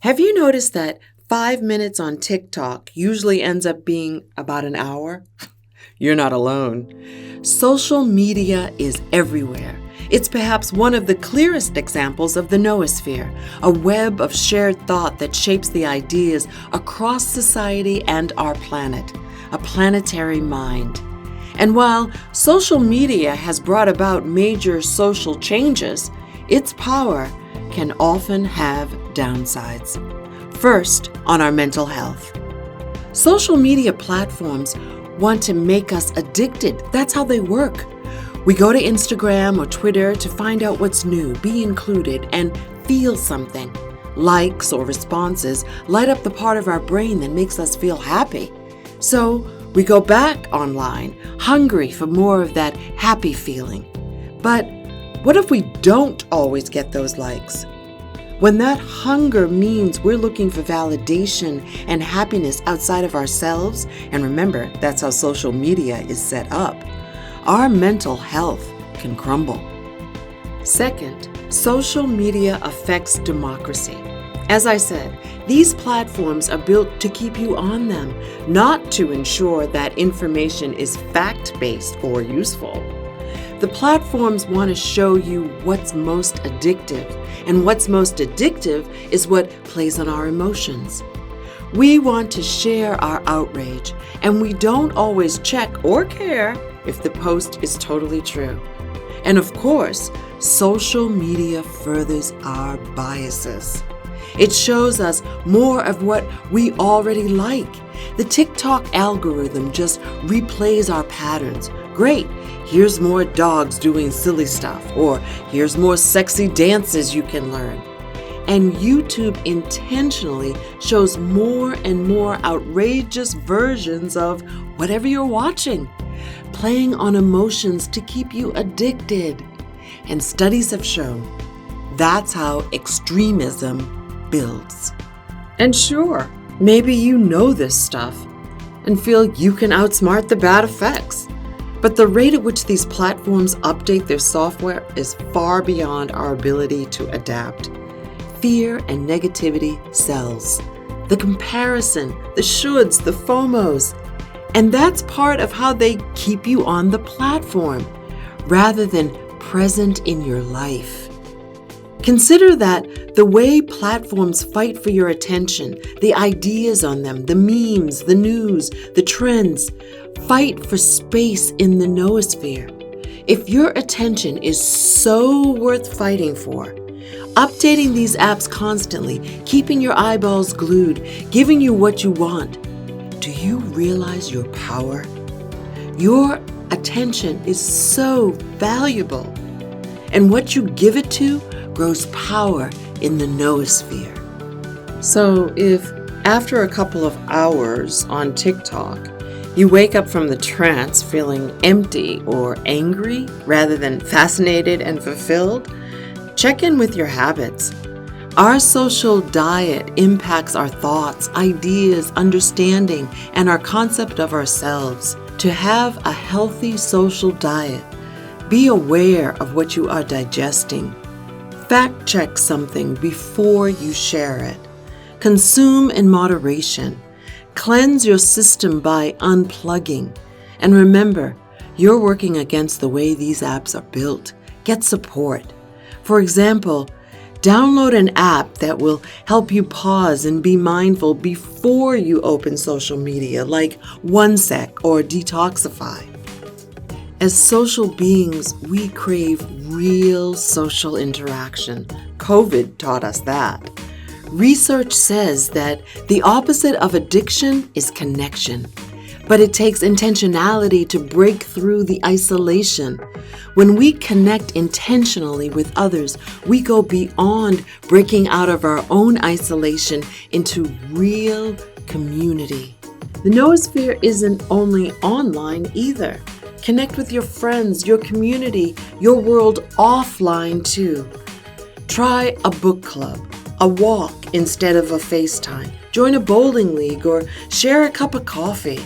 Have you noticed that 5 minutes on TikTok usually ends up being about an hour? You're not alone. Social media is everywhere. It's perhaps one of the clearest examples of the Noosphere, a web of shared thought that shapes the ideas across society and our planet, a planetary mind. And while social media has brought about major social changes, its power can often have downsides. First, on our mental health. Social media platforms want to make us addicted. That's how they work. We go to Instagram or Twitter to find out what's new, be included, and feel something. Likes or responses light up the part of our brain that makes us feel happy. So we go back online, hungry for more of that happy feeling. But what if we don't always get those likes? When that hunger means we're looking for validation and happiness outside of ourselves, and remember, that's how social media is set up, our mental health can crumble. Second, social media affects democracy. As I said, these platforms are built to keep you on them, not to ensure that information is fact-based or useful. The platforms want to show you what's most addictive, and what's most addictive is what plays on our emotions. We want to share our outrage, and we don't always check or care if the post is totally true. And of course, social media furthers our biases. It shows us more of what we already like. The TikTok algorithm just replays our patterns. Great, here's more dogs doing silly stuff, or here's more sexy dances you can learn. And YouTube intentionally shows more and more outrageous versions of whatever you're watching, playing on emotions to keep you addicted. And studies have shown that's how extremism builds. And sure, maybe you know this stuff and feel you can outsmart the bad effects. But the rate at which these platforms update their software is far beyond our ability to adapt. Fear and negativity sells. The comparison, the shoulds, the FOMOs. And that's part of how they keep you on the platform, rather than present in your life. Consider that the way platforms fight for your attention, the ideas on them, the memes, the news, the trends, fight for space in the noosphere. If your attention is so worth fighting for, updating these apps constantly, keeping your eyeballs glued, giving you what you want, do you realize your power? Your attention is so valuable, and what you give it to grows power in the noosphere. So if after a couple of hours on TikTok, you wake up from the trance feeling empty or angry rather than fascinated and fulfilled, check in with your habits. Our social diet impacts our thoughts, ideas, understanding, and our concept of ourselves. To have a healthy social diet, be aware of what you are digesting. Fact check something before you share it. Consume in moderation. Cleanse your system by unplugging. And remember, you're working against the way these apps are built. Get support. For example, download an app that will help you pause and be mindful before you open social media, like OneSec or Detoxify. As social beings, we crave real social interaction. COVID taught us that. Research says that the opposite of addiction is connection, but it takes intentionality to break through the isolation. When we connect intentionally with others, we go beyond breaking out of our own isolation into real community. The noosphere isn't only online either. Connect with your friends, your community, your world offline too. Try a book club, a walk instead of a FaceTime. Join a bowling league or share a cup of coffee.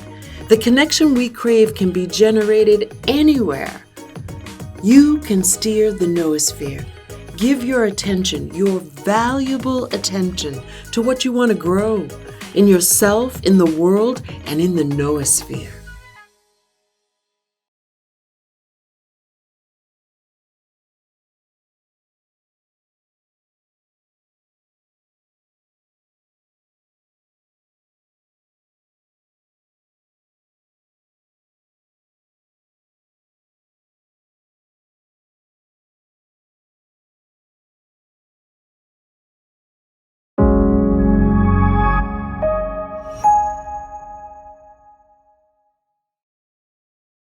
The connection we crave can be generated anywhere. You can steer the noosphere. Give your attention, your valuable attention, to what you want to grow in yourself, in the world, and in the noosphere.